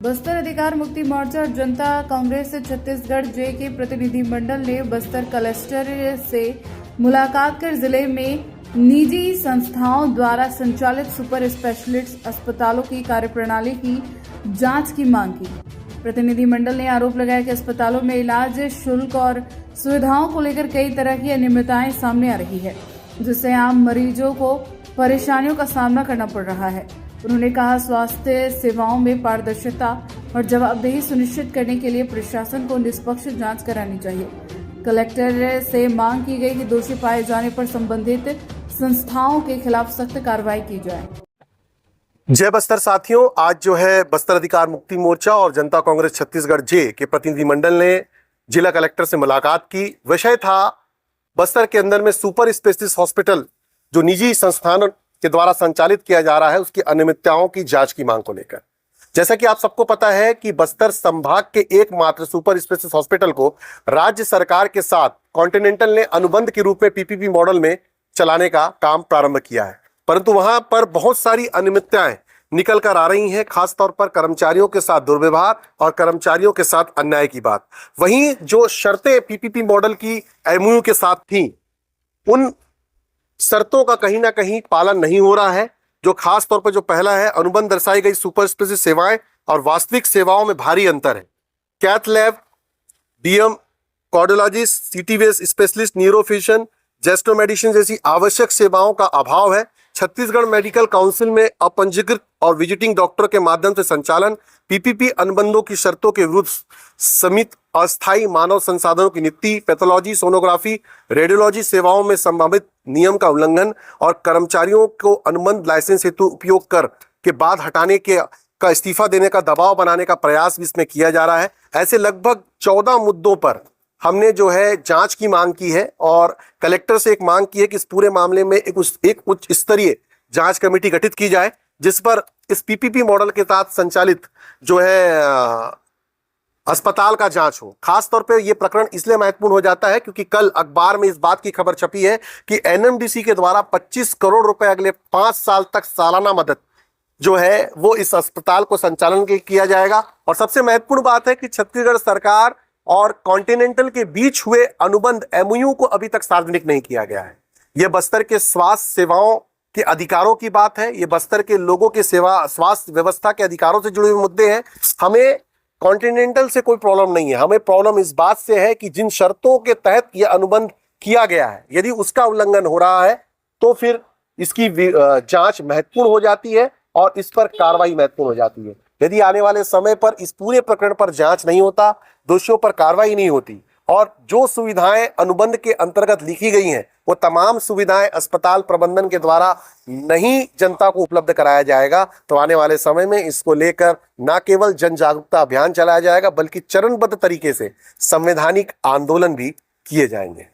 बस्तर अधिकार मुक्ति मोर्चा और जनता कांग्रेस छत्तीसगढ़ जे के प्रतिनिधिमंडल ने बस्तर कलेक्टर से मुलाकात कर जिले में निजी संस्थाओं द्वारा संचालित सुपर स्पेशलिस्ट अस्पतालों की कार्यप्रणाली की जांच की मांग की। प्रतिनिधिमंडल ने आरोप लगाया कि अस्पतालों में इलाज शुल्क और सुविधाओं को लेकर कई तरह की अनियमितताएं सामने आ रही है, जिससे आम मरीजों को परेशानियों का सामना करना पड़ रहा है। उन्होंने कहा, स्वास्थ्य सेवाओं में पारदर्शिता और जवाबदेही सुनिश्चित करने के लिए प्रशासन को निष्पक्ष जांच करानी चाहिए। कलेक्टर से मांग की गई कि दोषी पाए जाने पर संबंधित संस्थाओं के खिलाफ सख्त कार्रवाई की जाए। जय बस्तर साथियों, आज जो है बस्तर अधिकार मुक्ति मोर्चा और जनता कांग्रेस छत्तीसगढ़ जे के प्रतिनिधिमंडल ने जिला कलेक्टर से मुलाकात की। विषय था बस्तर के अंदर में सुपर स्पेशलिस्ट हॉस्पिटल जो निजी संस्थान के द्वारा संचालित किया जा रहा है उसकी अनियमितताओं की जांच की मांग को लेकर। जैसा कि आप सबको पता है कि बस्तर संभाग के एकमात्र सुपर स्पेशलिस्ट हॉस्पिटल को राज्य सरकार के साथ कॉन्टिनेंटल ने अनुबंध के रूप में पीपीपी मॉडल में चलाने का काम प्रारंभ किया है, परंतु वहां पर बहुत सारी अनियमितताएं निकल कर आ रही हैं, खासतौर पर कर्मचारियों के साथ दुर्व्यवहार और कर्मचारियों के साथ अन्याय की बात। वहीं जो शर्तें पीपीपी मॉडल की एमओयू के साथ थी, उन शर्तों का कहीं ना कहीं पालन नहीं हो रहा है। जो खास तौर पर जो पहला है, अनुबंध दर्शाई गई सुपर स्पेशलिस्ट सेवाएं और वास्तविक सेवाओं में भारी अंतर है। Cath lab, DM, cardiologist, CTVS specialist, neurophysician, जेस्टो मेडिसिन जैसी आवश्यक सेवाओं का अभाव है। छत्तीसगढ़ मेडिकल काउंसिल में अपंजीकृत और विजिटिंग डॉक्टर के माध्यम से संचालन, पीपीपी अनुबंधों की शर्तों के विरुद्ध समित, अस्थायी मानव संसाधनों की नीति, पैथोलॉजी, सोनोग्राफी, रेडियोलॉजी सेवाओं में संभावित नियम का उल्लंघन और कर्मचारियों को अनुबंध लाइसेंस हेतु उपयोग कर के बाद हटाने का इस्तीफा देने का दबाव बनाने का प्रयास भी इसमें किया जा रहा है। ऐसे लगभग 14 मुद्दों पर हमने जो है जांच की मांग की है और कलेक्टर से एक मांग की है कि इस पूरे मामले में एक उच्च स्तरीय जांच कमेटी गठित की जाए, जिस पर इस पीपीपी मॉडल के तहत संचालित जो है अस्पताल का जांच हो। खास तौर पे ये प्रकरण इसलिए महत्वपूर्ण हो जाता है क्योंकि कल अखबार में इस बात की खबर छपी है कि एनएमडीसी के द्वारा 25 करोड़ रुपए अगले 5 साल तक सालाना मदद जो है वो इस अस्पताल को संचालन के किया जाएगा। और सबसे महत्वपूर्ण बात है कि छत्तीसगढ़ सरकार और कॉन्टिनेंटल के बीच हुए अनुबंध एमओयू को अभी तक सार्वजनिक नहीं किया गया है। यह बस्तर के स्वास्थ्य सेवाओं के अधिकारों की बात है, ये बस्तर के लोगों के स्वास्थ्य व्यवस्था के अधिकारों से जुड़े हुए मुद्दे हैं। हमें कॉन्टिनेंटल से कोई प्रॉब्लम नहीं है, हमें प्रॉब्लम इस बात से है कि जिन शर्तों के तहत यह अनुबंध किया गया है, यदि उसका उल्लंघन हो रहा है तो फिर इसकी जांच महत्वपूर्ण हो जाती है और इस पर कार्रवाई महत्वपूर्ण हो जाती है। यदि आने वाले समय पर इस पूरे प्रकरण पर जांच नहीं होता, दोषियों पर कार्रवाई नहीं होती और जो सुविधाएं अनुबंध के अंतर्गत लिखी गई हैं वो तमाम सुविधाएं अस्पताल प्रबंधन के द्वारा नहीं जनता को उपलब्ध कराया जाएगा, तो आने वाले समय में इसको लेकर न केवल जन जागरूकता अभियान चलाया जाएगा बल्कि चरणबद्ध तरीके से संवैधानिक आंदोलन भी किए जाएंगे।